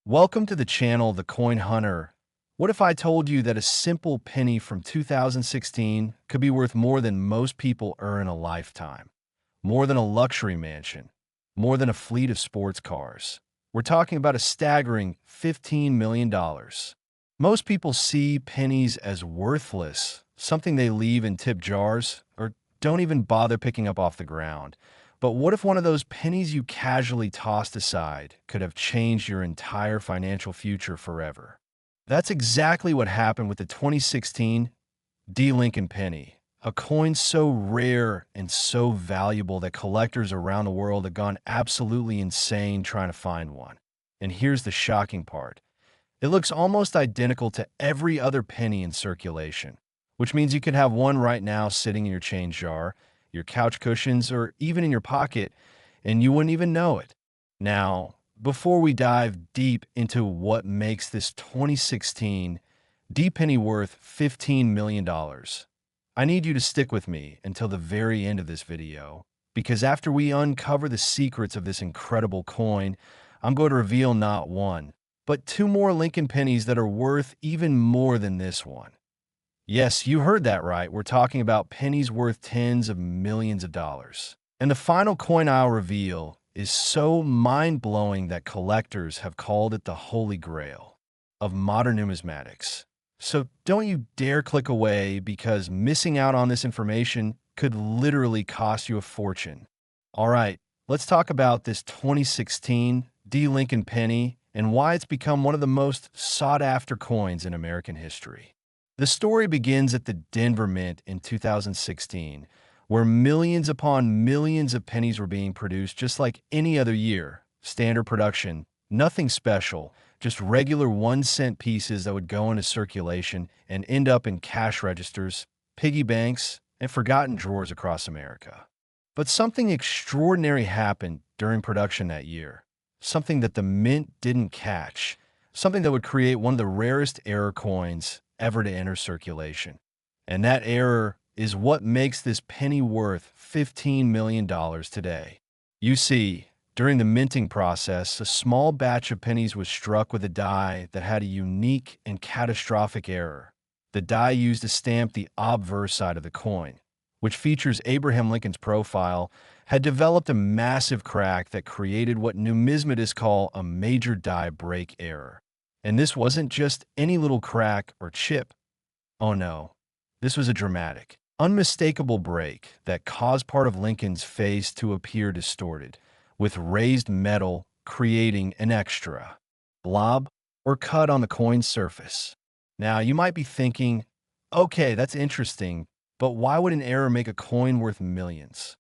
Welcome to the channel, The Coin Hunter. What if I told you that a simple penny from 2016 could be worth more than most people earn in a lifetime? More than a luxury mansion, more than a fleet of sports cars. We're talking about a staggering $15 million. Most people see pennies as worthless, something they leave in tip jars or don't even bother picking up off the ground. But what if one of those pennies you casually tossed aside could have changed your entire financial future forever? That's exactly what happened with the 2016 D. Lincoln penny, a coin so rare and so valuable that collectors around the world have gone absolutely insane trying to find one. And here's the shocking part. It looks almost identical to every other penny in circulation, which means you could have one right now sitting in your change jar, your couch cushions, or even in your pocket, and you wouldn't even know it. Now, before we dive deep into what makes this 2016 D penny worth $15 million, I need you to stick with me until the very end of this video, because after we uncover the secrets of this incredible coin, I'm going to reveal not one, but two more Lincoln pennies that are worth even more than this one. Yes, you heard that right. We're talking about pennies worth tens of millions of dollars. And the final coin I'll reveal is so mind-blowing that collectors have called it the Holy Grail of modern numismatics. So don't you dare click away, because missing out on this information could literally cost you a fortune. All right, let's talk about this 2016 D. Lincoln penny and why it's become one of the most sought-after coins in American history. The story begins at the Denver Mint in 2016, where millions upon millions of pennies were being produced just like any other year. Standard production, nothing special, just regular 1-cent pieces that would go into circulation and end up in cash registers, piggy banks, and forgotten drawers across America. But something extraordinary happened during production that year, something that the Mint didn't catch, something that would create one of the rarest error coins ever to enter circulation. And that error is what makes this penny worth $15 million today. You see, during the minting process, a small batch of pennies was struck with a die that had a unique and catastrophic error. The die used to stamp the obverse side of the coin, which features Abraham Lincoln's profile, had developed a massive crack that created what numismatists call a major die break error. And this wasn't just any little crack or chip. Oh no, this was a dramatic, unmistakable break that caused part of Lincoln's face to appear distorted, with raised metal creating an extra blob or cut on the coin's surface. Now, you might be thinking, okay, that's interesting, but why would an error make a coin worth millions?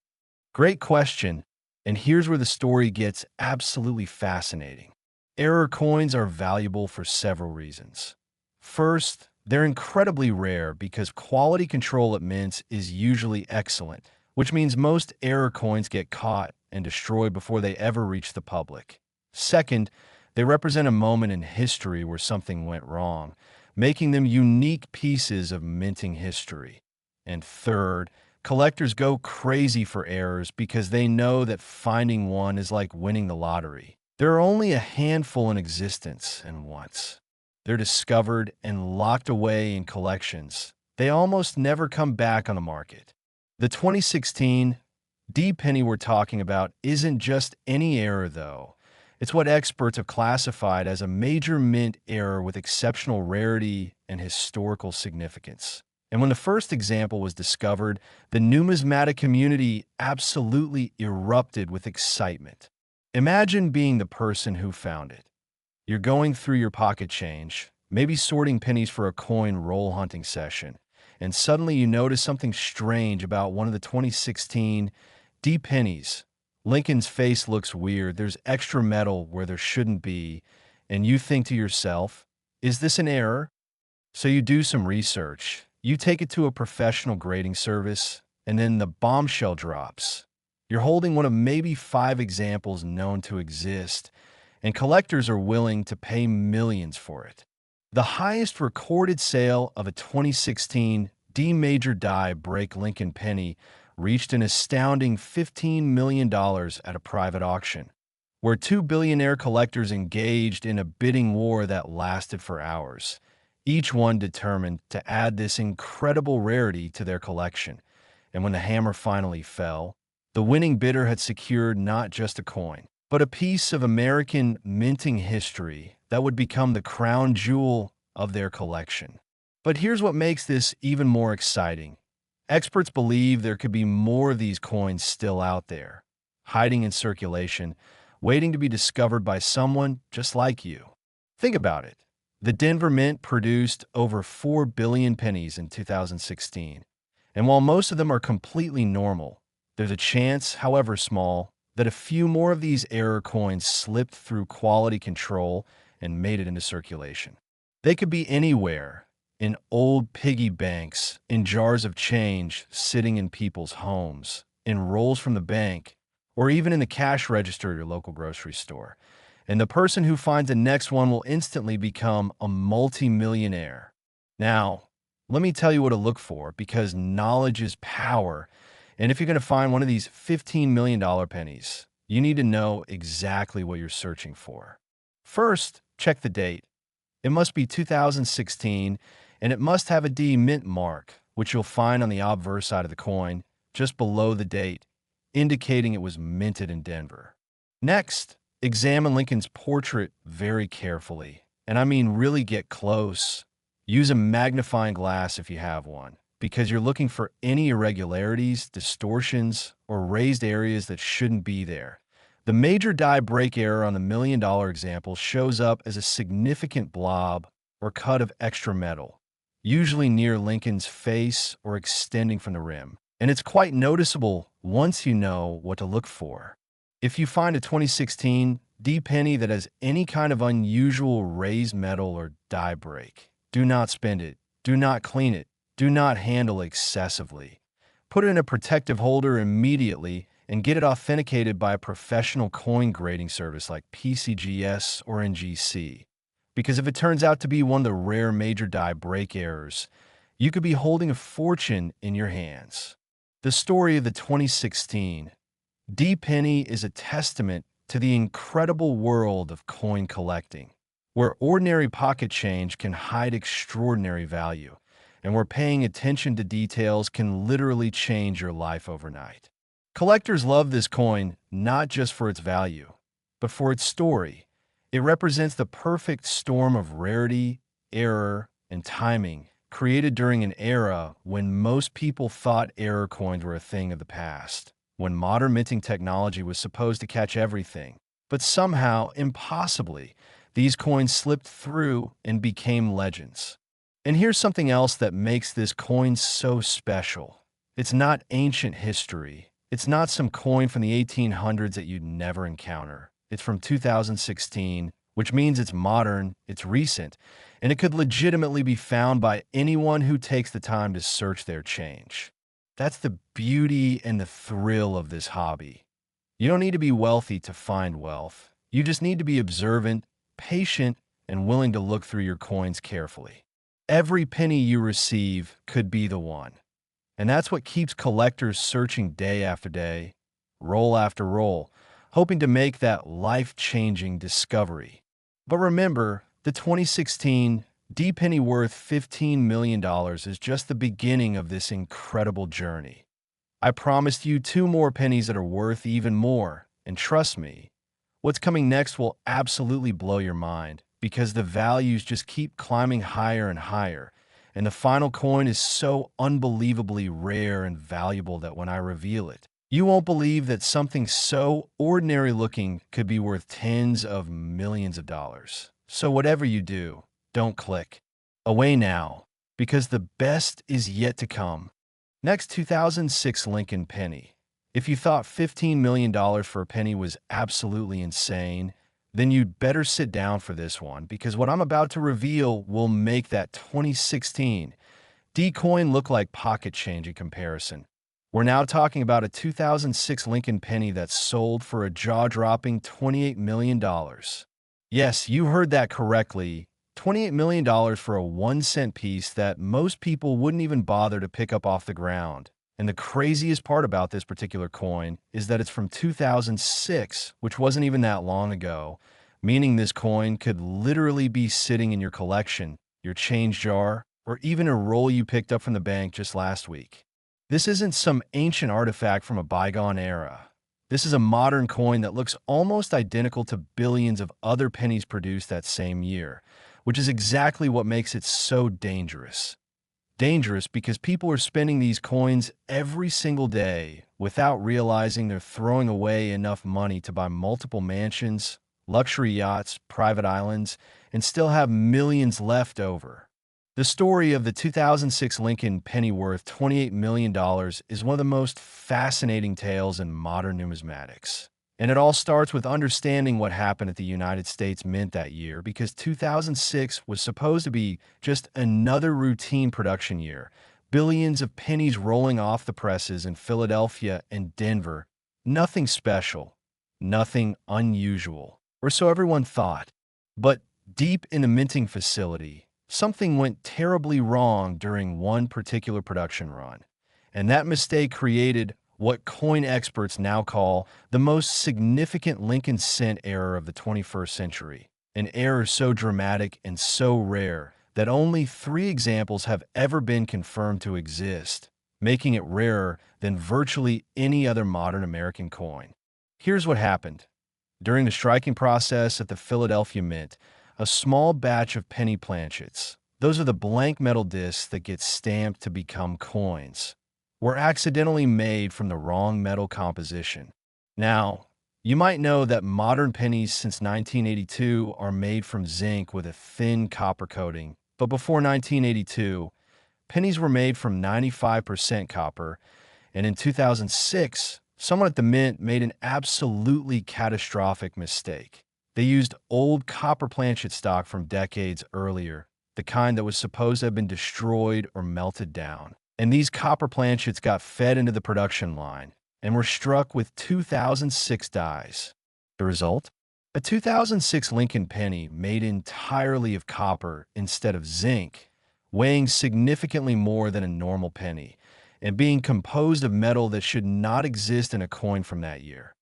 Great question, and here's where the story gets absolutely fascinating. Error coins are valuable for several reasons. First, they're incredibly rare because quality control at mints is usually excellent, which means most error coins get caught and destroyed before they ever reach the public. Second, they represent a moment in history where something went wrong, making them unique pieces of minting history. And third, collectors go crazy for errors because they know that finding one is like winning the lottery. There are only a handful in existence, and once they're discovered and locked away in collections, they almost never come back on the market. The 2016 D penny we're talking about isn't just any error, though. It's what experts have classified as a major mint error with exceptional rarity and historical significance. And when the first example was discovered, the numismatic community absolutely erupted with excitement. Imagine being the person who found it. You're going through your pocket change, maybe sorting pennies for a coin roll hunting session, and suddenly you notice something strange about one of the 2016 D pennies. Lincoln's face looks weird, there's extra metal where there shouldn't be, and you think to yourself, is this an error? So you do some research, you take it to a professional grading service, and then the bombshell drops. You're holding one of maybe 5 examples known to exist, and collectors are willing to pay millions for it. The highest recorded sale of a 2016 D major die break Lincoln penny reached an astounding $15 million at a private auction. where two billionaire collectors engaged in a bidding war that lasted for hours, each one determined to add this incredible rarity to their collection. And when the hammer finally fell, the winning bidder had secured not just a coin, but a piece of American minting history that would become the crown jewel of their collection. But here's what makes this even more exciting. Experts believe there could be more of these coins still out there, hiding in circulation, waiting to be discovered by someone just like you. Think about it. The Denver Mint produced over 4 billion pennies in 2016. And while most of them are completely normal, there's a chance, however small, that a few more of these error coins slipped through quality control and made it into circulation. They could be anywhere, in old piggy banks, in jars of change sitting in people's homes, in rolls from the bank, or even in the cash register at your local grocery store. And the person who finds the next one will instantly become a multi-millionaire. Now, let me tell you what to look for, because knowledge is power. And if you're going to find one of these $15 million pennies, you need to know exactly what you're searching for. First, check the date. It must be 2016, and it must have a D mint mark, which you'll find on the obverse side of the coin, just below the date, indicating it was minted in Denver. Next, examine Lincoln's portrait very carefully, and I mean really get close. Use a magnifying glass if you have one, because you're looking for any irregularities, distortions, or raised areas that shouldn't be there. The major die break error on the $1 million example shows up as a significant blob or cut of extra metal, usually near Lincoln's face or extending from the rim. And it's quite noticeable once you know what to look for. If you find a 2016 D penny that has any kind of unusual raised metal or die break, do not spend it, do not clean it, do not handle excessively. Put it in a protective holder immediately and get it authenticated by a professional coin grading service like PCGS or NGC. Because if it turns out to be one of the rare major die break errors, you could be holding a fortune in your hands. The story of the 2016 D penny is a testament to the incredible world of coin collecting, where ordinary pocket change can hide extraordinary value, and where paying attention to details can literally change your life overnight. Collectors love this coin not just for its value, but for its story. It represents the perfect storm of rarity, error, and timing created during an era when most people thought error coins were a thing of the past, when modern minting technology was supposed to catch everything. But somehow, impossibly, these coins slipped through and became legends. And here's something else that makes this coin so special. It's not ancient history. It's not some coin from the 1800s that you'd never encounter. It's from 2016, which means it's modern, it's recent, and it could legitimately be found by anyone who takes the time to search their change. That's the beauty and the thrill of this hobby. You don't need to be wealthy to find wealth. You just need to be observant, patient, and willing to look through your coins carefully. Every penny you receive could be the one. And that's what keeps collectors searching day after day, roll after roll, hoping to make that life-changing discovery. But remember, the 2016 D penny worth $15 million is just the beginning of this incredible journey. I promised you 2 more pennies that are worth even more, and trust me, what's coming next will absolutely blow your mind, because the values just keep climbing higher and higher. And the final coin is so unbelievably rare and valuable that when I reveal it, you won't believe that something so ordinary looking could be worth tens of millions of dollars. So whatever you do, don't click. Away now, because the best is yet to come. Next, 2006 Lincoln penny. If you thought $15 million for a penny was absolutely insane, then you'd better sit down for this one, because what I'm about to reveal will make that 2016 D coin look like pocket change in comparison. We're now talking about a 2006 Lincoln penny that sold for a jaw-dropping $28 million. Yes, you heard that correctly. $28 million for a 1-cent piece that most people wouldn't even bother to pick up off the ground. And the craziest part about this particular coin is that it's from 2006, which wasn't even that long ago, meaning this coin could literally be sitting in your collection, your change jar, or even a roll you picked up from the bank just last week. This isn't some ancient artifact from a bygone era. This is a modern coin that looks almost identical to billions of other pennies produced that same year, which is exactly what makes it so dangerous. Dangerous because people are spending these coins every single day without realizing they're throwing away enough money to buy multiple mansions, luxury yachts, private islands, and still have millions left over. The story of the 2006 Lincoln penny worth $28 million is one of the most fascinating tales in modern numismatics. And it all starts with understanding what happened at the United States Mint that year, because 2006 was supposed to be just another routine production year. Billions of pennies rolling off the presses in Philadelphia and Denver. Nothing special, nothing unusual, or so everyone thought. But deep in the minting facility, something went terribly wrong during one particular production run. And that mistake created what coin experts now call the most significant Lincoln cent error of the 21st century, an error so dramatic and so rare that only 3 examples have ever been confirmed to exist, making it rarer than virtually any other modern American coin. Here's what happened. During the striking process at the Philadelphia Mint, a small batch of penny planchets, those are the blank metal discs that get stamped to become coins, were accidentally made from the wrong metal composition. Now, you might know that modern pennies since 1982 are made from zinc with a thin copper coating, but before 1982, pennies were made from 95% copper, and in 2006, someone at the Mint made an absolutely catastrophic mistake. They used old copper planchet stock from decades earlier, the kind that was supposed to have been destroyed or melted down. And these copper planchets got fed into the production line and were struck with 2006 dies. The result? A 2006 Lincoln penny made entirely of copper instead of zinc, weighing significantly more than a normal penny, and being composed of metal that should not exist in a coin from that year.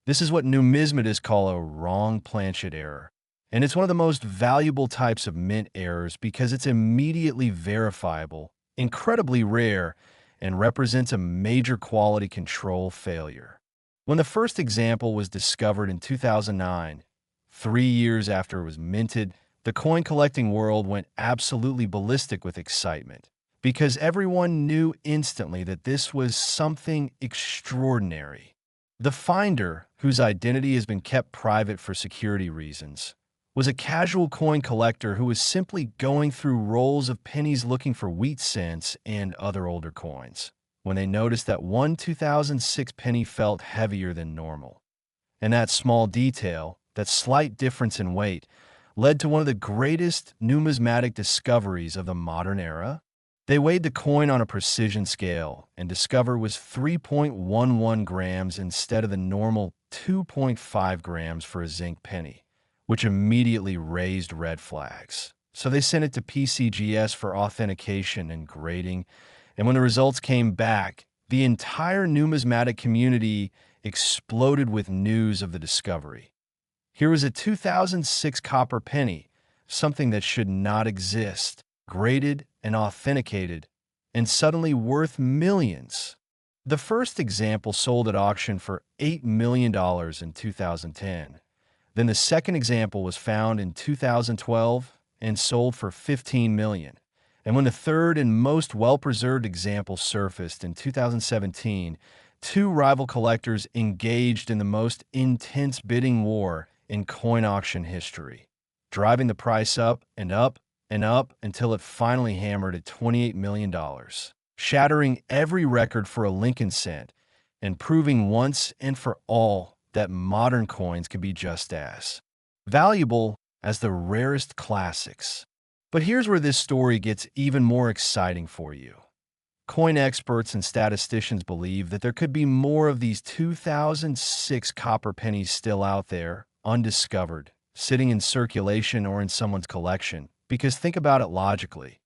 This is what numismatists call a wrong planchet error, and it's one of the most valuable types of mint errors because it's immediately verifiable, incredibly rare, and represents a major quality control failure. When the first example was discovered in 2009, 3 years after it was minted, the coin collecting world went absolutely ballistic with excitement because everyone knew instantly that this was something extraordinary. The finder, whose identity has been kept private for security reasons, was a casual coin collector who was simply going through rolls of pennies looking for wheat cents and other older coins, when they noticed that one 2006 penny felt heavier than normal. And that small detail, that slight difference in weight, led to one of the greatest numismatic discoveries of the modern era. They weighed the coin on a precision scale and discovered it was 3.11 grams instead of the normal 2.5 grams for a zinc penny, which immediately raised red flags. So they sent it to PCGS for authentication and grading, and when the results came back, the entire numismatic community exploded with news of the discovery. Here was a 2006 copper penny, something that should not exist, graded and authenticated, and suddenly worth millions. The first example sold at auction for $8 million in 2010. Then the second example was found in 2012 and sold for $15 million. And when the third and most well-preserved example surfaced in 2017, 2 rival collectors engaged in the most intense bidding war in coin auction history, driving the price up and up and up until it finally hammered at $28 million, shattering every record for a Lincoln cent and proving once and for all that modern coins can be just as valuable as the rarest classics. But here's where this story gets even more exciting for you. Coin experts and statisticians believe that there could be more of these 2006 copper pennies still out there, undiscovered, sitting in circulation or in someone's collection. Because think about it logically.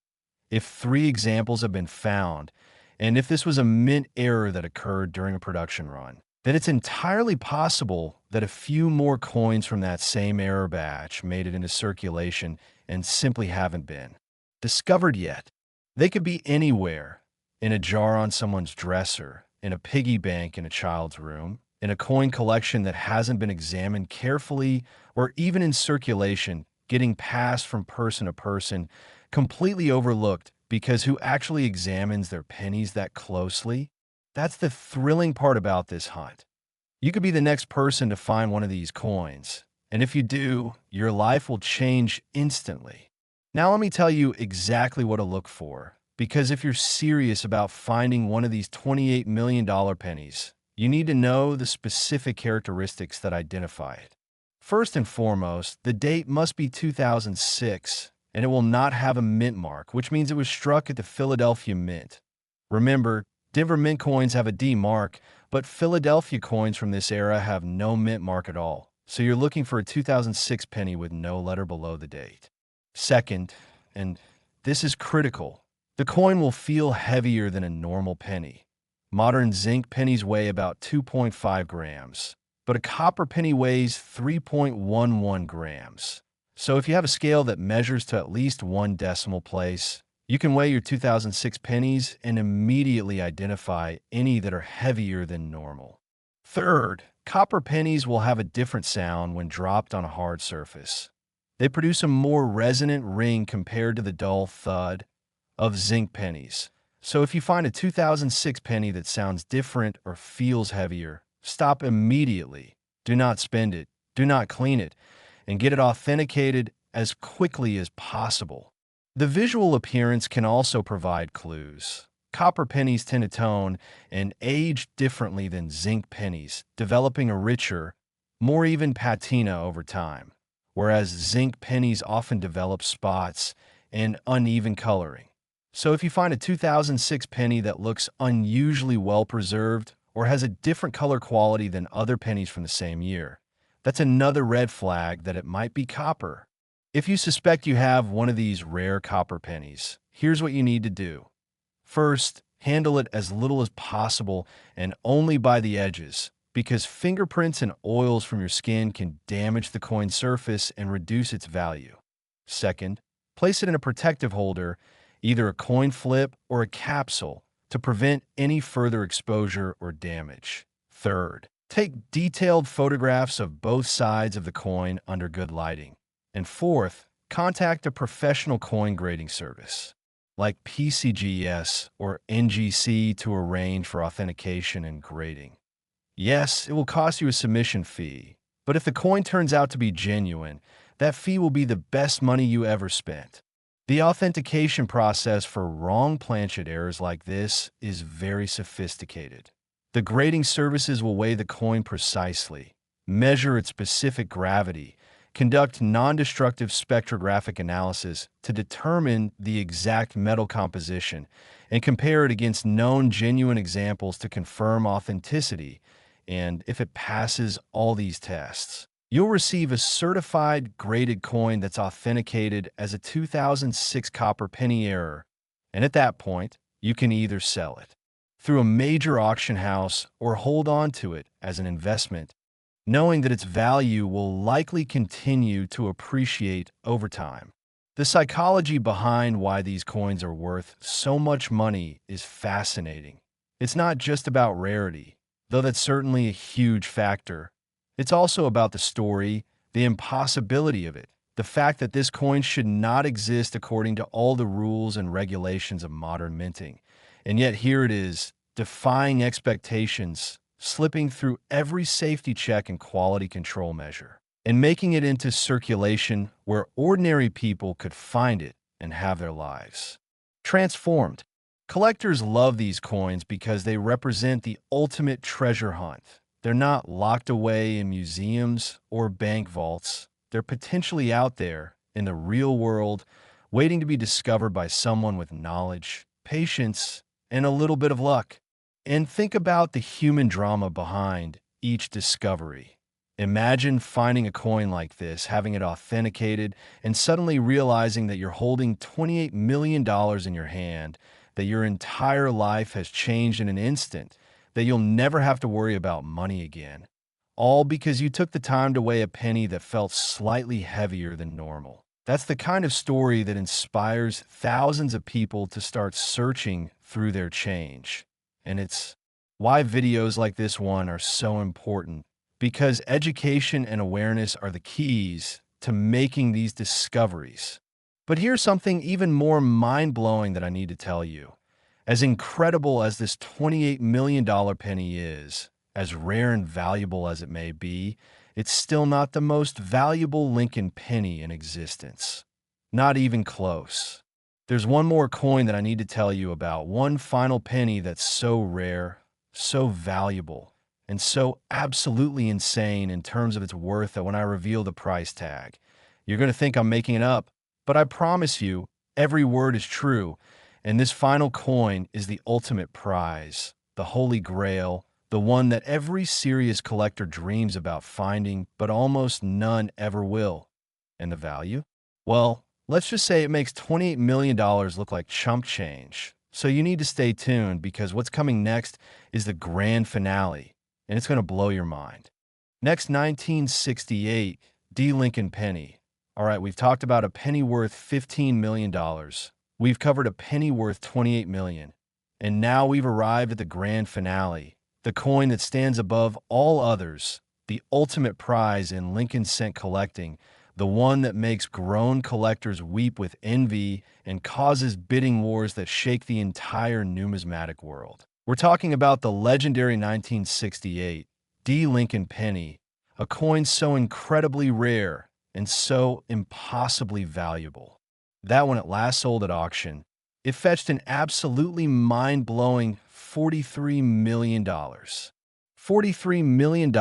If 3 examples have been found, And if this was a mint error that occurred during a production run, then it's entirely possible that a few more coins from that same error batch made it into circulation and simply haven't been discovered yet. They could be anywhere: in a jar on someone's dresser, in a piggy bank in a child's room, in a coin collection that hasn't been examined carefully, or even in circulation, getting passed from person to person, completely overlooked because who actually examines their pennies that closely? That's the thrilling part about this hunt. You could be the next person to find one of these coins, and if you do, your life will change instantly. Now let me tell you exactly what to look for, because if you're serious about finding one of these $28 million pennies, you need to know the specific characteristics that identify it. First and foremost, the date must be 2006, and it will not have a mint mark, which means it was struck at the Philadelphia Mint. Remember, Denver Mint coins have a D mark, but Philadelphia coins from this era have no mint mark at all, so you're looking for a 2006 penny with no letter below the date. Second, and this is critical, the coin will feel heavier than a normal penny. Modern zinc pennies weigh about 2.5 grams, but a copper penny weighs 3.11 grams. So if you have a scale that measures to at least one decimal place, you can weigh your 2006 pennies and immediately identify any that are heavier than normal. Third, copper pennies will have a different sound when dropped on a hard surface. They produce a more resonant ring compared to the dull thud of zinc pennies. So if you find a 2006 penny that sounds different or feels heavier, stop immediately. Do not spend it, do not clean it, and get it authenticated as quickly as possible. The visual appearance can also provide clues. Copper pennies tend to tone and age differently than zinc pennies, developing a richer, more even patina over time, whereas zinc pennies often develop spots and uneven coloring. So if you find a 2006 penny that looks unusually well preserved or has a different color quality than other pennies from the same year, that's another red flag that it might be copper. If you suspect you have one of these rare copper pennies, here's what you need to do. First, handle it as little as possible and only by the edges, because fingerprints and oils from your skin can damage the coin surface and reduce its value. Second, place it in a protective holder, either a coin flip or a capsule, to prevent any further exposure or damage. Third, take detailed photographs of both sides of the coin under good lighting. And fourth, contact a professional coin grading service, like PCGS or NGC, to arrange for authentication and grading. Yes, it will cost you a submission fee, but if the coin turns out to be genuine, that fee will be the best money you ever spent. The authentication process for wrong planchet errors like this is very sophisticated. The grading services will weigh the coin precisely, measure its specific gravity, conduct non-destructive spectrographic analysis to determine the exact metal composition, and compare it against known genuine examples to confirm authenticity. And if it passes all these tests, you'll receive a certified graded coin that's authenticated as a 2006 copper penny error. And at that point, you can either sell it through a major auction house or hold on to it as an investment, knowing that its value will likely continue to appreciate over time. The psychology behind why these coins are worth so much money is fascinating. It's not just about rarity, though that's certainly a huge factor. It's also about the story, the impossibility of it, the fact that this coin should not exist according to all the rules and regulations of modern minting. And yet here it is, defying expectations, slipping through every safety check and quality control measure, and making it into circulation where ordinary people could find it and have their lives transformed. Collectors love these coins because they represent the ultimate treasure hunt. They're not locked away in museums or bank vaults. They're potentially out there in the real world, waiting to be discovered by someone with knowledge, patience, and a little bit of luck. And think about the human drama behind each discovery. Imagine finding a coin like this, having it authenticated, and suddenly realizing that you're holding $28 million in your hand, that your entire life has changed in an instant, that you'll never have to worry about money again. All because you took the time to weigh a penny that felt slightly heavier than normal. That's the kind of story that inspires thousands of people to start searching through their change. And it's why videos like this one are so important, because education and awareness are the keys to making these discoveries. But here's something even more mind-blowing that I need to tell you. As incredible as this $28 million penny is, as rare and valuable as it may be, it's still not the most valuable Lincoln penny in existence. Not even close. There's one more coin that I need to tell you about, one final penny that's so rare, so valuable, and so absolutely insane in terms of its worth that when I reveal the price tag, you're going to think I'm making it up. But I promise you, every word is true, and this final coin is the ultimate prize, the holy grail, the one that every serious collector dreams about finding, but almost none ever will. And the value? Well, let's just say it makes $28 million look like chump change. So you need to stay tuned, because what's coming next is the grand finale, and it's going to blow your mind. Next, 1968, D. Lincoln penny. All right, we've talked about a penny worth $15 million. We've covered a penny worth $28 million. And now we've arrived at the grand finale, the coin that stands above all others, the ultimate prize in Lincoln cent collecting, the one that makes grown collectors weep with envy and causes bidding wars that shake the entire numismatic world. We're talking about the legendary 1968 D. Lincoln penny, a coin so incredibly rare and so impossibly valuable that when it last sold at auction, it fetched an absolutely mind-blowing $43 million. $43 million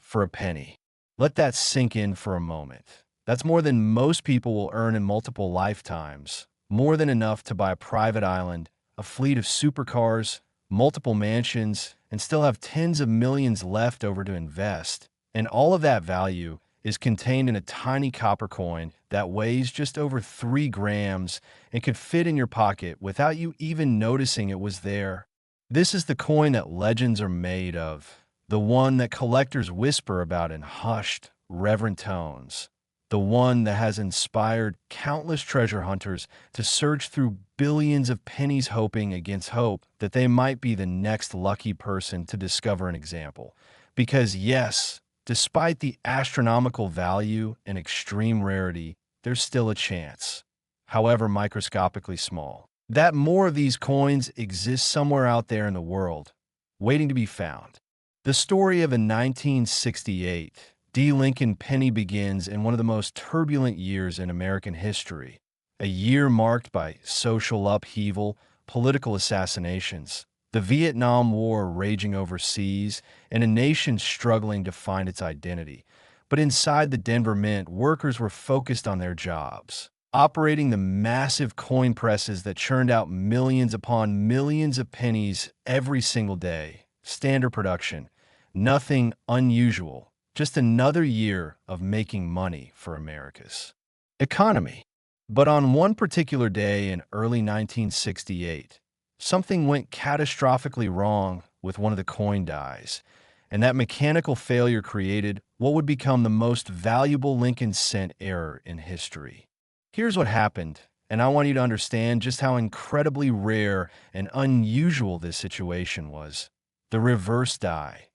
for a penny. Let that sink in for a moment. That's more than most people will earn in multiple lifetimes, more than enough to buy a private island, a fleet of supercars, multiple mansions, and still have tens of millions left over to invest. And all of that value is contained in a tiny copper coin that weighs just over 3 grams and could fit in your pocket without you even noticing it was there. This is the coin that legends are made of, the one that collectors whisper about in hushed, reverent tones, the one that has inspired countless treasure hunters to search through billions of pennies hoping against hope that they might be the next lucky person to discover an example. Because yes, despite the astronomical value and extreme rarity, there's still a chance, however microscopically small, that more of these coins exist somewhere out there in the world, waiting to be found. The story of a 1968 D. Lincoln penny begins in one of the most turbulent years in American history, a year marked by social upheaval, political assassinations, the Vietnam War raging overseas, and a nation struggling to find its identity. But inside the Denver Mint, workers were focused on their jobs, operating the massive coin presses that churned out millions upon millions of pennies every single day. Standard production, nothing unusual, just another year of making money for America's economy. But on one particular day in early 1968, something went catastrophically wrong with one of the coin dies, and that mechanical failure created what would become the most valuable Lincoln cent error in history. Here's what happened, and I want you to understand just how incredibly rare and unusual this situation was. The reverse die.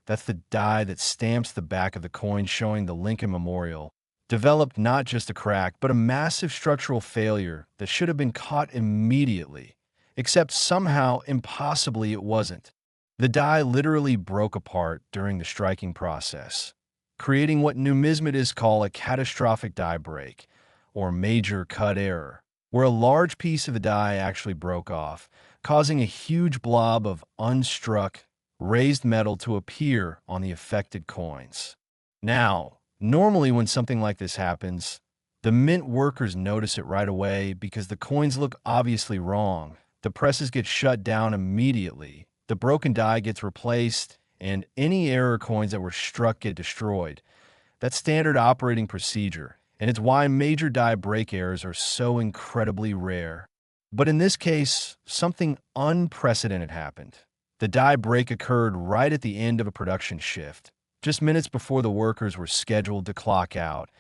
That's the die that stamps the back of the coin showing the Lincoln Memorial, developed not just a crack, but a massive structural failure that should have been caught immediately. Except somehow, impossibly, it wasn't. The die literally broke apart during the striking process, creating what numismatists call a catastrophic die break, or major cut error, where a large piece of the die actually broke off, causing a huge blob of unstruck, raised metal to appear on the affected coins. Now, normally when something like this happens, the mint workers notice it right away because the coins look obviously wrong. The presses get shut down immediately, the broken die gets replaced, and any error coins that were struck get destroyed. That's standard operating procedure, and it's why major die break errors are so incredibly rare. But in this case, something unprecedented happened. The die break occurred right at the end of a production shift, just minutes before the workers were scheduled to clock out.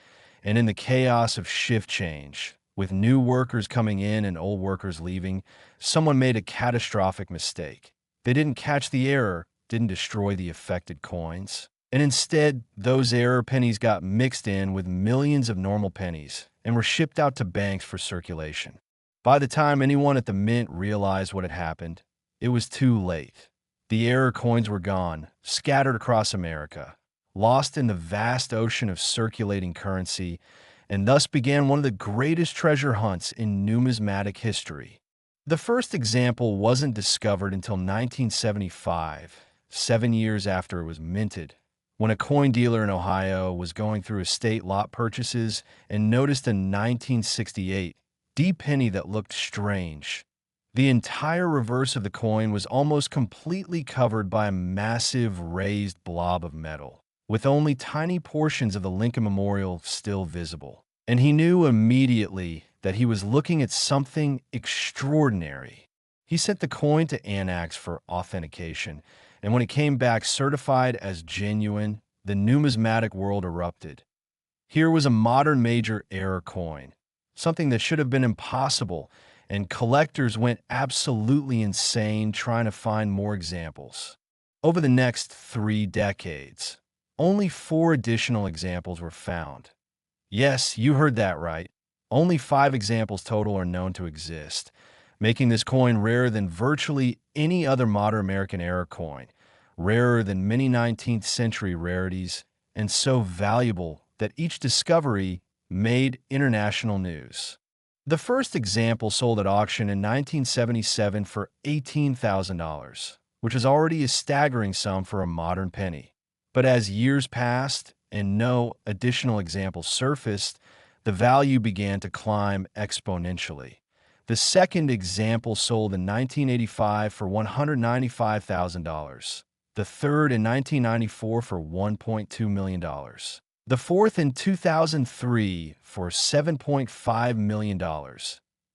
And in the chaos of shift change, with new workers coming in and old workers leaving, someone made a catastrophic mistake. They didn't catch the error, didn't destroy the affected coins. And instead, those error pennies got mixed in with millions of normal pennies and were shipped out to banks for circulation. By the time anyone at the mint realized what had happened, it was too late. The error coins were gone, scattered across America, lost in the vast ocean of circulating currency, and thus began one of the greatest treasure hunts in numismatic history. The first example wasn't discovered until 1975, 7 years after it was minted, when a coin dealer in Ohio was going through estate lot purchases and noticed a 1968 D penny that looked strange. The entire reverse of the coin was almost completely covered by a massive raised blob of metal, with only tiny portions of the Lincoln Memorial still visible. And he knew immediately that he was looking at something extraordinary. He sent the coin to Annax for authentication, and when it came back certified as genuine, the numismatic world erupted. Here was a modern major error coin, something that should have been impossible, and collectors went absolutely insane trying to find more examples. Over the next 3 decades, only 4 additional examples were found. Yes, you heard that right. Only 5 examples total are known to exist, making this coin rarer than virtually any other modern American era coin, rarer than many 19th century rarities, and so valuable that each discovery made international news. The first example sold at auction in 1977 for $18,000, which is already a staggering sum for a modern penny. But as years passed and no additional examples surfaced, the value began to climb exponentially. The second example sold in 1985 for $195,000. The third in 1994 for $1.2 million. The fourth in 2003 for $7.5 million.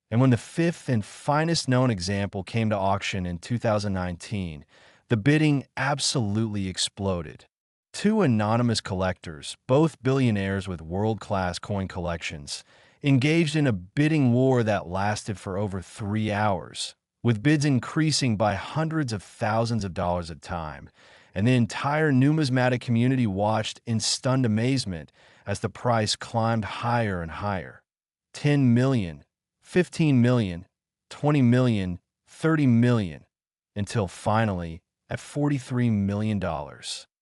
And when the fifth and finest known example came to auction in 2019, the bidding absolutely exploded. 2 anonymous collectors, both billionaires with world-class coin collections, engaged in a bidding war that lasted for over 3 hours, with bids increasing by hundreds of thousands of dollars at a time, and the entire numismatic community watched in stunned amazement as the price climbed higher and higher. 10 million, 15 million, 20 million, 30 million, until finally, at $43 million.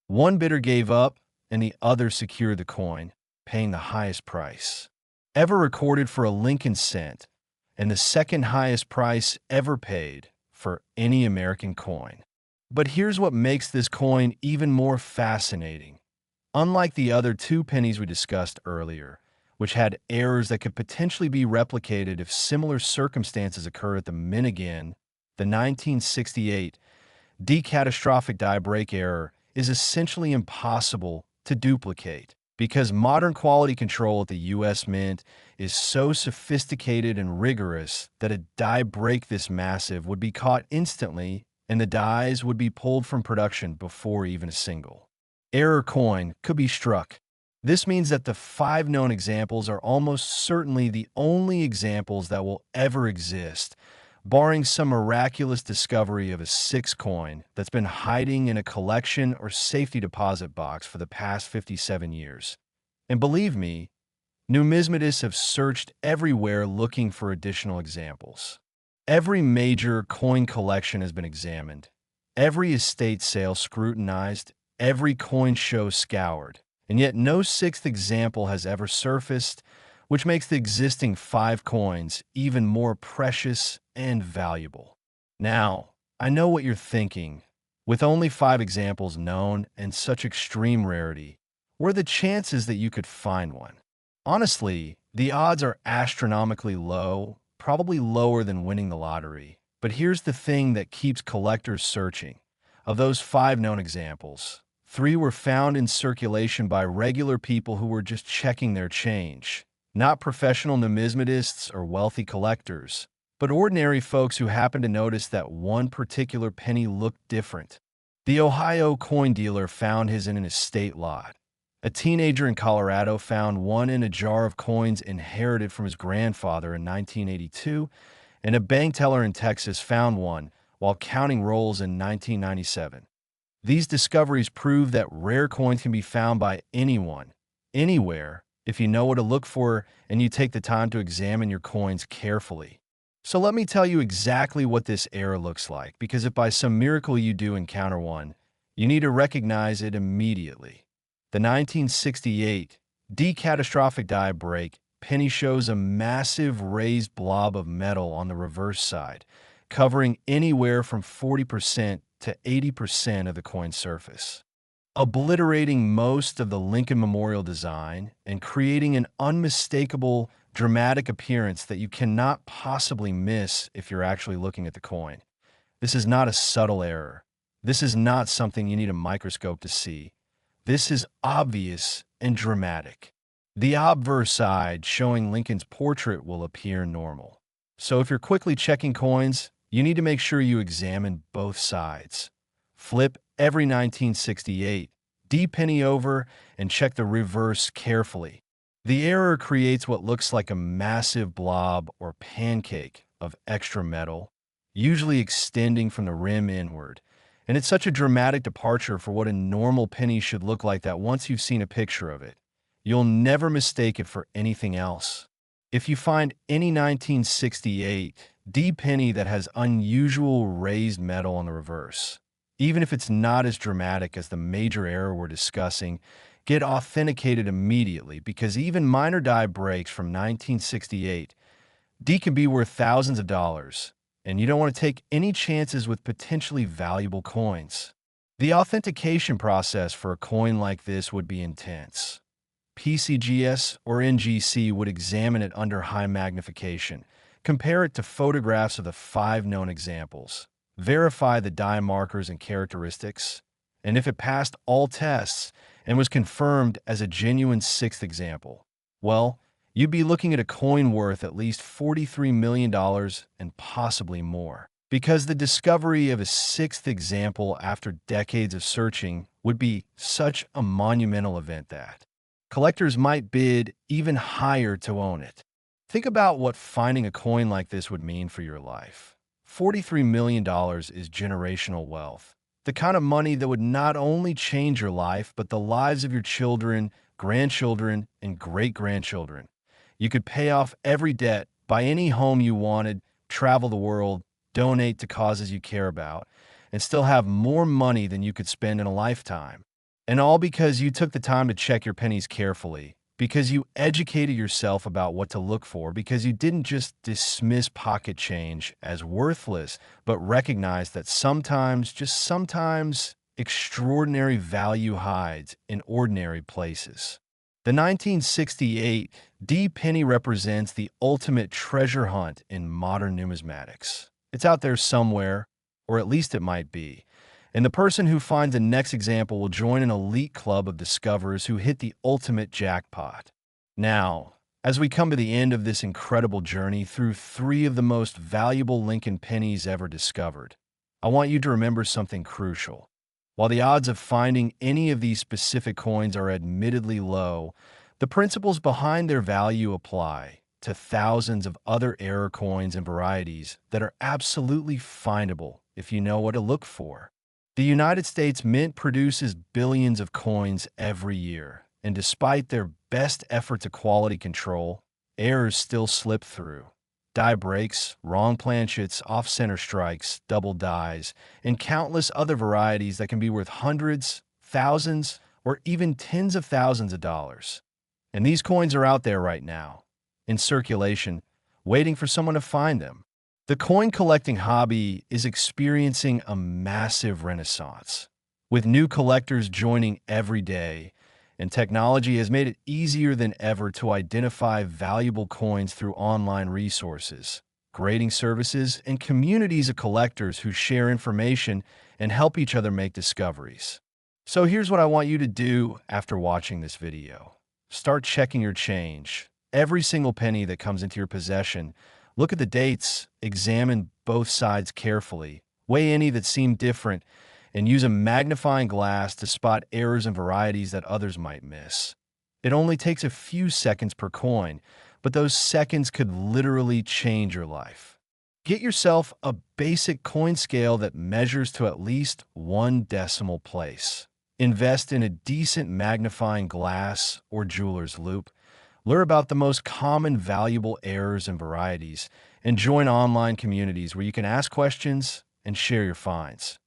One bidder gave up, and the other secured the coin, paying the highest price ever recorded for a Lincoln cent, and the second highest price ever paid for any American coin. But here's what makes this coin even more fascinating. Unlike the other 2 pennies we discussed earlier, which had errors that could potentially be replicated if similar circumstances occur at the mint again, the 1968 catastrophic die break error is essentially impossible to duplicate, because modern quality control at the U.S. Mint is so sophisticated and rigorous that a die break this massive would be caught instantly and the dies would be pulled from production before even a single error coin could be struck. This means that the 5 known examples are almost certainly the only examples that will ever exist, barring some miraculous discovery of a 6 coin that's been hiding in a collection or safety deposit box for the past 57 years. And believe me, numismatists have searched everywhere looking for additional examples. Every major coin collection has been examined, every estate sale scrutinized, every coin show scoured, and yet no 6th example has ever surfaced, which makes the existing 5 coins even more precious and valuable. Now, I know what you're thinking. With only 5 examples known and such extreme rarity, what are the chances that you could find one? Honestly, the odds are astronomically low, probably lower than winning the lottery. But here's the thing that keeps collectors searching. Of those 5 known examples, 3 were found in circulation by regular people who were just checking their change, not professional numismatists or wealthy collectors. but ordinary folks who happened to notice that one particular penny looked different. The Ohio coin dealer found his in an estate lot. A teenager in Colorado found one in a jar of coins inherited from his grandfather in 1982, and a bank teller in Texas found one while counting rolls in 1997. These discoveries prove that rare coins can be found by anyone, anywhere, if you know what to look for and you take the time to examine your coins carefully. So let me tell you exactly what this error looks like, because if by some miracle you do encounter one, you need to recognize it immediately. The 1968 catastrophic die break penny shows a massive raised blob of metal on the reverse side, covering anywhere from 40% to 80% of the coin surface, obliterating most of the Lincoln Memorial design and creating an unmistakable, dramatic appearance that you cannot possibly miss if you're actually looking at the coin. This is not a subtle error. This is not something you need a microscope to see. This is obvious and dramatic. The obverse side, showing Lincoln's portrait, will appear normal. So if you're quickly checking coins, you need to make sure you examine both sides. Flip every 1968 D penny over and check the reverse carefully. The error creates what looks like a massive blob or pancake of extra metal, usually extending from the rim inward. And it's such a dramatic departure for what a normal penny should look like that once you've seen a picture of it, you'll never mistake it for anything else. If you find any 1968 D penny that has unusual raised metal on the reverse, even if it's not as dramatic as the major error we're discussing, get authenticated immediately, because even minor die breaks from 1968 D can be worth thousands of dollars, and you don't want to take any chances with potentially valuable coins. The authentication process for a coin like this would be intense. PCGS or NGC would examine it under high magnification, compare it to photographs of the 5 known examples, verify the die markers and characteristics, and if it passed all tests and was confirmed as a genuine 6th example, well, you'd be looking at a coin worth at least $43 million and possibly more, because the discovery of a 6th example after decades of searching would be such a monumental event that collectors might bid even higher to own it. Think about what finding a coin like this would mean for your life. $43 million is generational wealth, the kind of money that would not only change your life, but the lives of your children, grandchildren, and great-grandchildren. You could pay off every debt, buy any home you wanted, travel the world, donate to causes you care about, and still have more money than you could spend in a lifetime. And all because you took the time to check your pennies carefully, because you educated yourself about what to look for, because you didn't just dismiss pocket change as worthless, but recognized that sometimes, just sometimes, extraordinary value hides in ordinary places. The 1968 D penny represents the ultimate treasure hunt in modern numismatics. It's out there somewhere, or at least it might be. And the person who finds the next example will join an elite club of discoverers who hit the ultimate jackpot. Now, as we come to the end of this incredible journey through 3 of the most valuable Lincoln pennies ever discovered, I want you to remember something crucial. While the odds of finding any of these specific coins are admittedly low, the principles behind their value apply to thousands of other error coins and varieties that are absolutely findable if you know what to look for. The United States Mint produces billions of coins every year, and despite their best efforts at quality control, errors still slip through. Die breaks, wrong planchets, off-center strikes, double dies, and countless other varieties that can be worth hundreds, thousands, or even tens of thousands of dollars. And these coins are out there right now, in circulation, waiting for someone to find them. The coin collecting hobby is experiencing a massive renaissance, with new collectors joining every day, and technology has made it easier than ever to identify valuable coins through online resources, grading services, and communities of collectors who share information and help each other make discoveries. So here's what I want you to do after watching this video. Start checking your change. Every single penny that comes into your possession, Look at the dates, examine both sides carefully, weigh any that seem different, and use a magnifying glass to spot errors and varieties that others might miss. It only takes a few seconds per coin, but those seconds could literally change your life. Get yourself a basic coin scale that measures to at least 1 decimal place. Invest in a decent magnifying glass or jeweler's loupe. Learn about the most common valuable errors and varieties, and join online communities where you can ask questions and share your finds.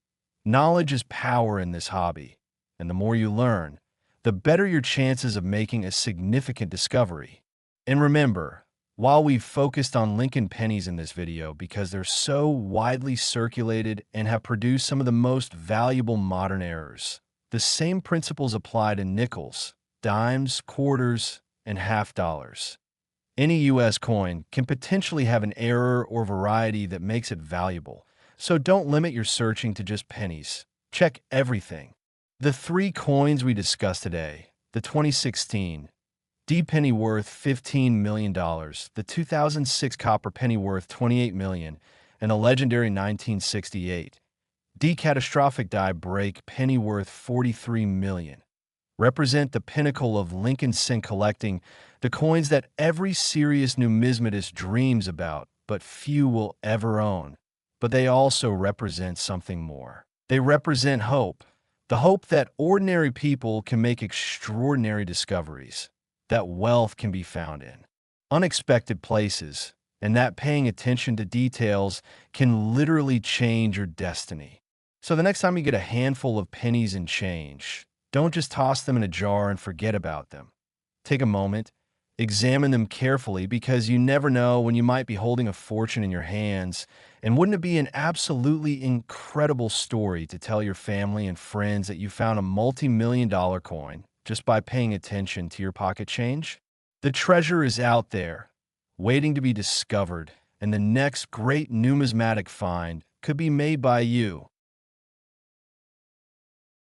Knowledge is power in this hobby, and the more you learn, the better your chances of making a significant discovery. And remember, while we've focused on Lincoln pennies in this video because they're so widely circulated and have produced some of the most valuable modern errors, the same principles apply to nickels, dimes, quarters, and half dollars. Any U.S. coin can potentially have an error or variety that makes it valuable, so don't limit your searching to just pennies. Check everything. The 3 coins we discussed today, the 2016 D penny worth $15 million, the 2006 copper penny worth $28 million, and the legendary 1968 D catastrophic die break penny worth $43 million, represent the pinnacle of Lincoln cent collecting, the coins that every serious numismatist dreams about, but few will ever own. But they also represent something more. They represent hope, the hope that ordinary people can make extraordinary discoveries, that wealth can be found in unexpected places, and that paying attention to details can literally change your destiny. So the next time you get a handful of pennies and change, don't just toss them in a jar and forget about them. Take a moment, examine them carefully, because you never know when you might be holding a fortune in your hands. And wouldn't it be an absolutely incredible story to tell your family and friends that you found a multi-million-dollar coin just by paying attention to your pocket change? The treasure is out there, waiting to be discovered, and the next great numismatic find could be made by you.